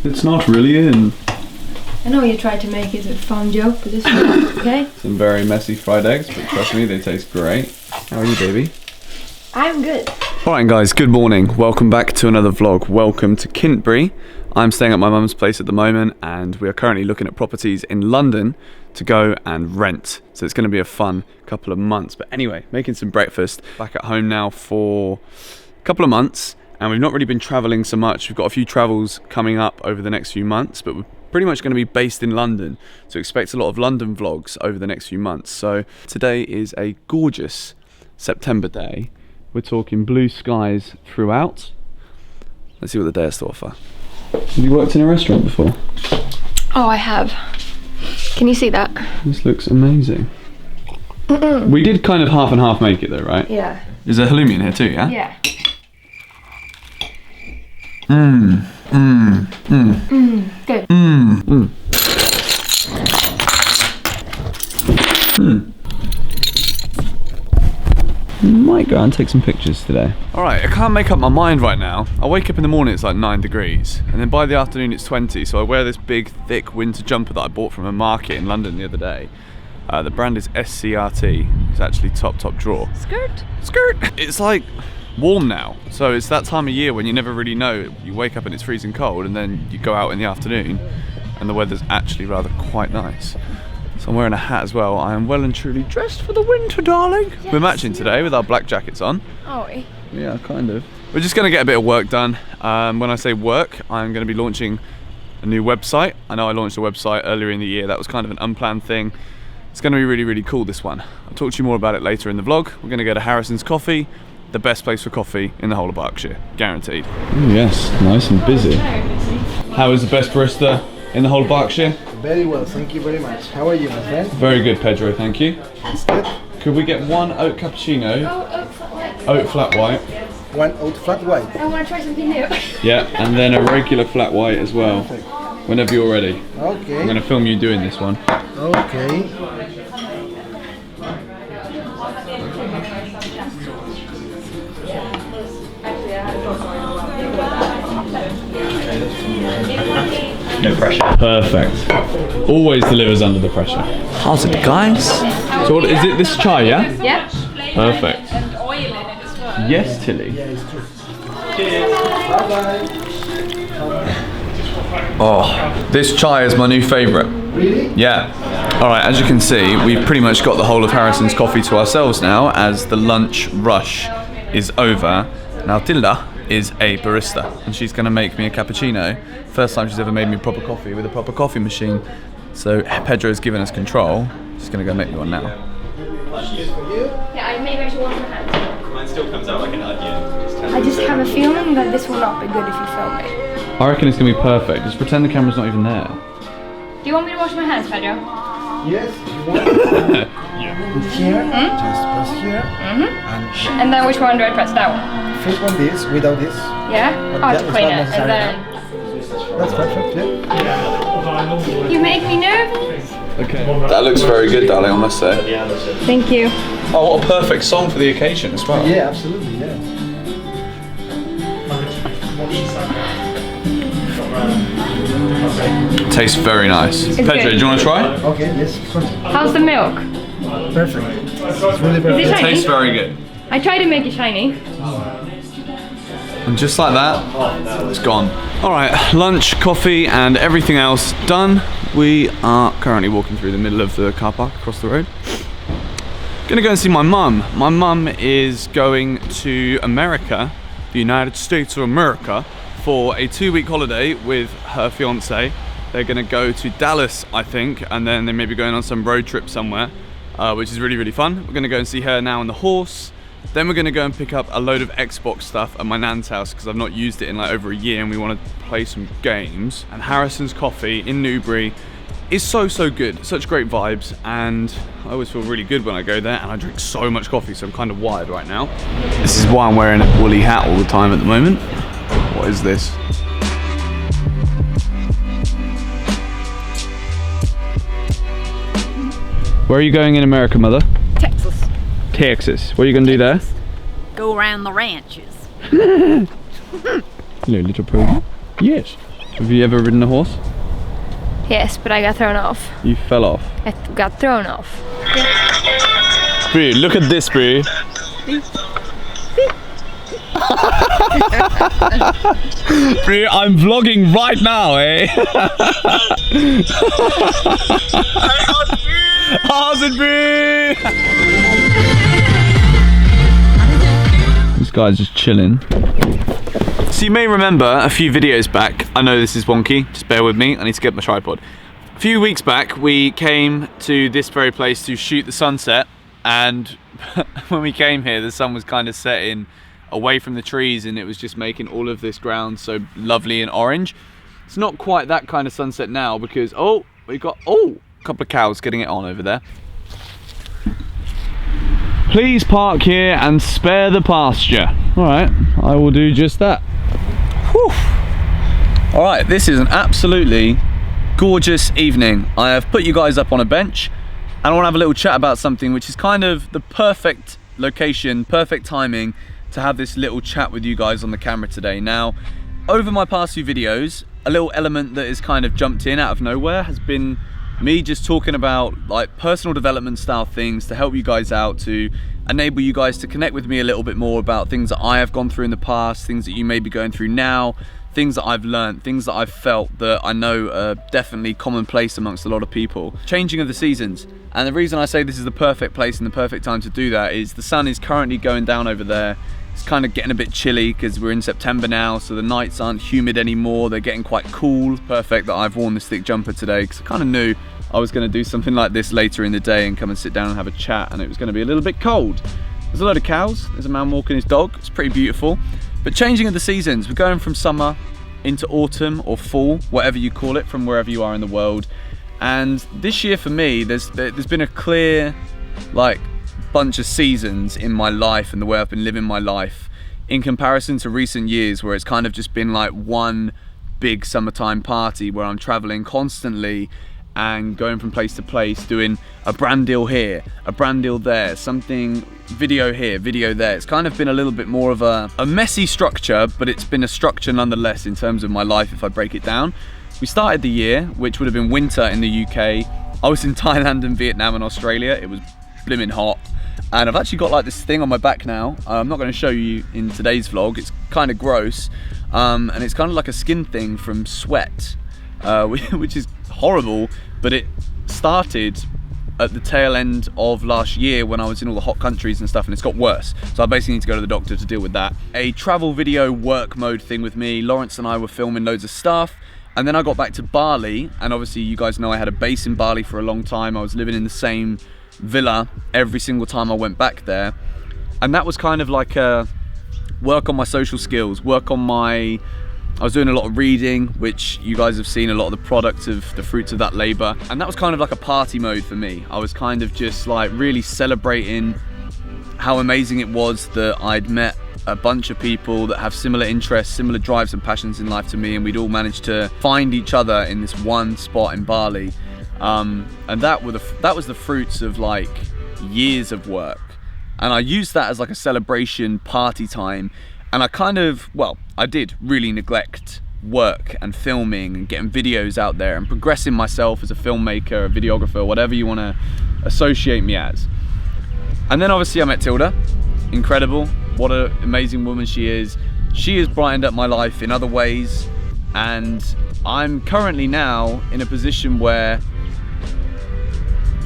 It's not really in. I know you tried to make it a fun joke, but this is okay. Some very messy fried eggs, but trust me, they taste great. How are you, baby? I'm good. Alright guys, good morning. Welcome back to another vlog. Welcome to Kintbury. I'm staying at my mum's place at the moment and we are currently looking at properties in London to go and rent. So it's going to be a fun couple of months. But anyway, making some breakfast. Back at home now for a couple of months and we've not really been travelling so much. We've got a few travels coming up over the next few months, but we're pretty much going to be based in London. So expect a lot of London vlogs over the next few months. So today is a gorgeous September day. We're talking blue skies throughout. Let's see what the day has to offer. Have you worked in a restaurant before? Oh, I have. Can you see that? This looks amazing. We did kind of half and half make it though, right? Yeah. Is there halloumi in here too, yeah? Yeah. Good. Might go out and take some pictures today. Alright, I can't make up my mind right now. I wake up in the morning, it's like 9 degrees, and then by the afternoon it's 20, so I wear this big, thick winter jumper that I bought from a market in London the other day. The brand is SCRT. It's actually top drawer. Skirt. Skirt! It's like warm now, so it's that time of year when you never really know. You wake up and it's freezing cold, and then you go out in the afternoon, and the weather's actually rather quite nice. So I'm wearing a hat as well. I am well and truly dressed for the winter, darling. Yes, we're matching today with our black jackets on. Oh, yeah, kind of. We're just going to get a bit of work done. When I say work, I'm going to be launching a new website. I know I launched a website earlier in the year. That was kind of an unplanned thing. It's going to be really, really cool, this one. I'll talk to you more about it later in the vlog. We're going to go to Harrison's Coffee, the best place for coffee in the whole of Berkshire, guaranteed. Ooh, yes, nice and busy. How is the best barista in the whole of Berkshire? Very well, thank you very much. How are you, my friend? Very good, Pedro, thank you. It's good. Could we get one oat cappuccino? oat flat white. Oat flat white. One oat flat white. I want to try something new. Yeah, and then a regular flat white as well. Perfect. Whenever you're ready. Okay. I'm going to film you doing this one. Okay. No pressure. Perfect. Always delivers under the pressure. How's it, guys? So what, is it this chai, yeah? Yeah. Perfect. And oil in it as well. Yes, Tilly. Yeah, it's true. Cheers. Bye-bye. Oh, this chai is my new favourite. Really? Yeah. Alright, as you can see, we've pretty much got the whole of Harrison's Coffee to ourselves now as the lunch rush is over. Now Tilda is a barista and she's going to make me a cappuccino. First time she's ever made me proper coffee with a proper coffee machine. So Pedro's given us control. She's going to go make me one now. Yeah, maybe I should wash my hands. Mine still comes out like an onion. I just have a feeling that this will not be good if you film me. I reckon it's going to be perfect. Just pretend the camera's not even there. Do you want me to wash my hands, Pedro? Yes, if you want. Put here, just press here. And then which one do I press? That one? First one this, without this. Yeah? But Oh, that to is clean not it. necessary. And then... That's perfect, yeah. You make me nervous. Okay. That looks very good, darling, I must say. Thank you. Oh, what a perfect song for the occasion as well. Yeah, absolutely, yeah. Tastes very nice. Pedro, good. do you want to try? Okay, yes. How's the milk? Perfect. It's really Is perfect. it It shiny? tastes very good. I tried to make it shiny. And just like that, it's gone. All right, lunch, coffee, and everything else done. We are currently walking through the middle of the car park across the road. Gonna go and see my mum. My mum is going to America, the United States of America, for a 2-week holiday with her fiance. They're gonna go to Dallas, I think, and then they may be going on some road trip somewhere, which is really, really fun. We're gonna go and see her now on the horse. Then we're gonna go and pick up a load of Xbox stuff at my nan's house because I've not used it in like over a year and we wanna play some games. And Harrison's Coffee in Newbury is so good, such great vibes, and I always feel really good when I go there, and I drink so much coffee, so I'm kind of wired right now. This is why I'm wearing a woolly hat all the time at the moment. What is this? Where are you going in America, Mother? Texas. Texas. What are you going to do there? Go around the ranches. Hello, little pony. Yes. Have you ever ridden a horse? Yes, but I got thrown off. You fell off. I got thrown off. Brie, look at this, Brie. Brie, I'm vlogging right now, eh? How's it, Brie? This guy's just chilling. So you may remember a few videos back, I know this is wonky, just bear with me, I need to get my tripod. A few weeks back, we came to this very place to shoot the sunset, and when we came here, the sun was kind of setting away from the trees and it was just making all of this ground so lovely and orange. It's not quite that kind of sunset now because, oh, we've got, oh, a couple of cows getting it on over there. Please park here and spare the pasture. All right, I will do just that. Whew. All right, this is an absolutely gorgeous evening. I have put you guys up on a bench and I want to have a little chat about something which is kind of the perfect location, perfect timing to have this little chat with you guys on the camera today. Now, over my past few videos, a little element that has kind of jumped in out of nowhere has been me just talking about like personal development style things to help you guys out, to enable you guys to connect with me a little bit more about things that I have gone through in the past, things that you may be going through now, things that I've learned, things that I've felt that I know are definitely commonplace amongst a lot of people. Changing of the seasons. And the reason I say this is the perfect place and the perfect time to do that is the sun is currently going down over there. It's kind of getting a bit chilly because we're in September now, so the nights aren't humid anymore. They're getting quite cool. Perfect that I've worn this thick jumper today because I kind of knew I was going to do something like this later in the day and come and sit down and have a chat, and it was going to be a little bit cold. There's a load of cows. There's a man walking his dog. It's pretty beautiful. But changing of the seasons, we're going from summer into autumn or fall, whatever you call it, from wherever you are in the world. And this year for me, there's been a clear like bunch of seasons in my life and the way I've been living my life in comparison to recent years where it's kind of just been like one big summertime party where I'm traveling constantly and going from place to place, doing a brand deal here, a brand deal there, something, video here, video there. It's kind of been a little bit more of a messy structure, but it's been a structure nonetheless in terms of my life if I break it down. We started the year, which would have been winter in the UK. I was in Thailand and Vietnam and Australia. It was blimmin' hot. And I've actually got like this thing on my back now. I'm not going to show you in today's vlog. It's kind of gross. And it's kind of like a skin thing from sweat, which is horrible, but it started at the tail end of last year when I was in all the hot countries and stuff, and it's got worse. So I basically need to go to the doctor to deal with that. A travel video work mode thing with me. Lawrence and I were filming loads of stuff. And then I got back to Bali, and obviously you guys know I had a base in Bali for a long time. I was living in the same villa every single time I went back there. And that was kind of like a work on my social skills, work on my, I was doing a lot of reading, which you guys have seen a lot of the products of the fruits of that labor. And that was kind of like a party mode for me. I was kind of just like really celebrating how amazing it was that I'd met a bunch of people that have similar interests, similar drives and passions in life to me, and we'd all managed to find each other in this one spot in Bali. And that was the fruits of like years of work. And I used that as like a celebration party time. And I kind of, well, I did really neglect work and filming and getting videos out there and progressing myself as a filmmaker, a videographer, whatever you want to associate me as. And then obviously I met Tilda. Incredible. What an amazing woman she is. She has brightened up my life in other ways, and I'm currently now in a position where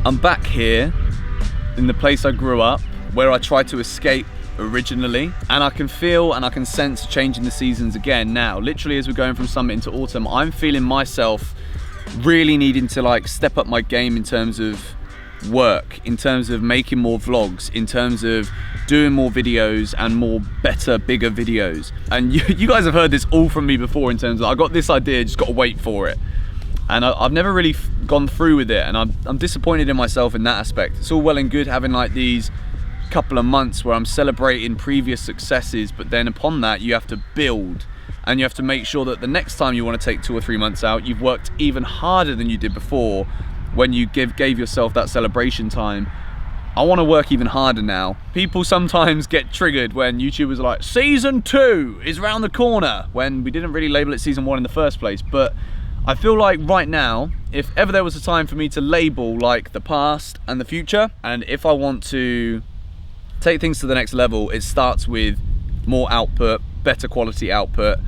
I'm back here in the place I grew up, where I tried to escape originally, and I can feel and I can sense changing the seasons again now. Literally as we're going from summer into autumn, I'm feeling myself really needing to like step up my game in terms of work, in terms of making more vlogs, in terms of doing more videos and more better, bigger videos. And you guys have heard this all from me before in terms of I got this idea, just got to wait for it. And I've never really gone through with it, and I'm disappointed in myself in that aspect. It's all well and good having like these couple of months where I'm celebrating previous successes, but then upon that you have to build, and you have to make sure that the next time you want to take 2 or 3 months out, you've worked even harder than you did before when you gave yourself that celebration time. I want to work even harder now. People sometimes get triggered when YouTubers are like, season 2 is around the corner, when we didn't really label it season 1 in the first place. But I feel like right now, if ever there was a time for me to label like the past and the future, and if I want to take things to the next level, it starts with more output, better quality output.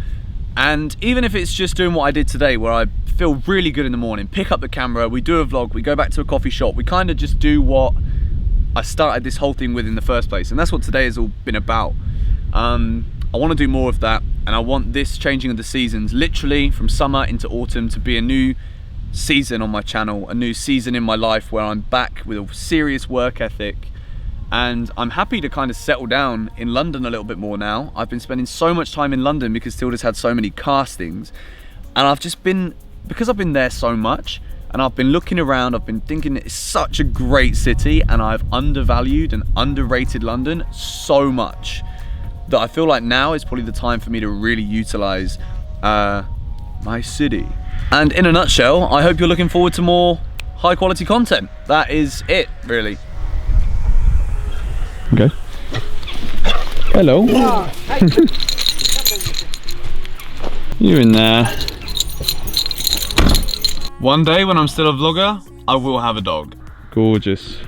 And even if it's just doing what I did today, where I feel really good in the morning, pick up the camera, we do a vlog, we go back to a coffee shop, we kind of just do what I started this whole thing with in the first place, and that's what today has all been about. I want to do more of that, and I want this changing of the seasons, literally from summer into autumn, to be a new season on my channel, a new season in my life where I'm back with a serious work ethic. And I'm happy to kind of settle down in London a little bit more now. I've been spending so much time in London because Tilda's had so many castings, and I've just been, because I've been there so much, and I've been looking around, I've been thinking it's such a great city, and I've undervalued and underrated London so much that I feel like now is probably the time for me to really utilize my city. And in a nutshell, I hope you're looking forward to more high quality content. That is it, really. Okay. Hello. You in there? One day when I'm still a vlogger, I will have a dog. Gorgeous.